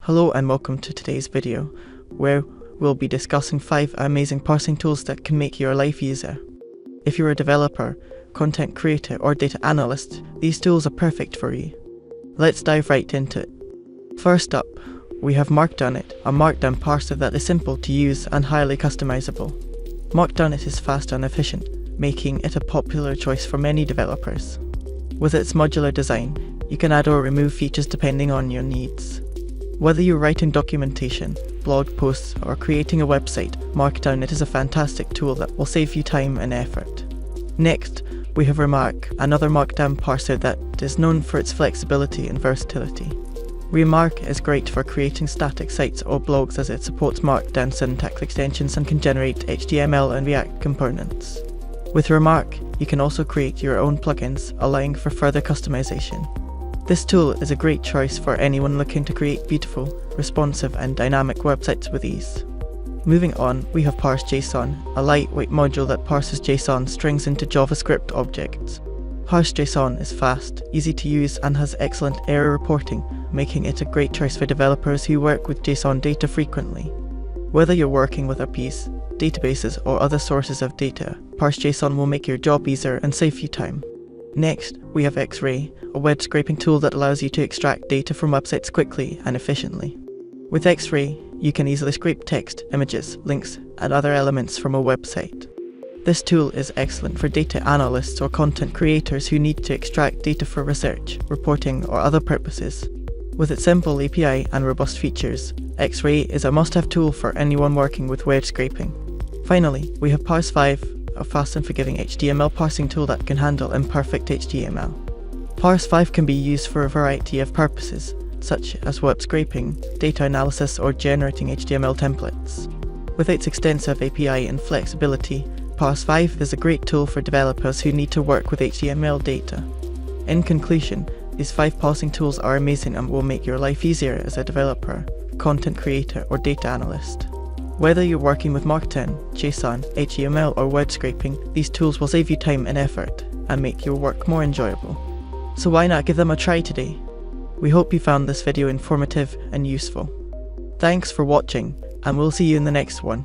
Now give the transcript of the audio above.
Hello and welcome to today's video, where we'll be discussing 5 amazing parsing tools that can make your life easier. If you're a developer, content creator or data analyst, these tools are perfect for you. Let's dive right into it. First up, we have Markdown-it, a markdown parser that is simple to use and highly customizable. Markdown-it is fast and efficient, making it a popular choice for many developers. With its modular design, you can add or remove features depending on your needs. Whether you're writing documentation, blog posts, or creating a website, Markdown-it is a fantastic tool that will save you time and effort. Next, we have Remark, another markdown parser that is known for its flexibility and versatility. Remark is great for creating static sites or blogs as it supports markdown syntax extensions and can generate HTML and React components. With Remark, you can also create your own plugins, allowing for further customization. This tool is a great choice for anyone looking to create beautiful, responsive and dynamic websites with ease. Moving on, we have Parse-JSON, a lightweight module that parses JSON strings into JavaScript objects. Parse-JSON is fast, easy to use and has excellent error reporting, making it a great choice for developers who work with JSON data frequently. Whether you're working with APIs, databases or other sources of data, Parse-JSON will make your job easier and save you time. Next, we have X-Ray, a web scraping tool that allows you to extract data from websites quickly and efficiently. With X-Ray, you can easily scrape text, images, links, and other elements from a website. This tool is excellent for data analysts or content creators who need to extract data for research, reporting, or other purposes. With its simple API and robust features, X-Ray is a must-have tool for anyone working with web scraping. Finally, we have Parse-5, a fast and forgiving HTML parsing tool that can handle imperfect HTML. Parse-5 can be used for a variety of purposes, such as web scraping, data analysis, or generating HTML templates. With its extensive API and flexibility, Parse-5 is a great tool for developers who need to work with HTML data. In conclusion, these 5 parsing tools are amazing and will make your life easier as a developer, content creator, or data analyst. Whether you're working with Markdown, JSON, HTML, or web scraping, these tools will save you time and effort and make your work more enjoyable. So why not give them a try today? We hope you found this video informative and useful. Thanks for watching, and we'll see you in the next one.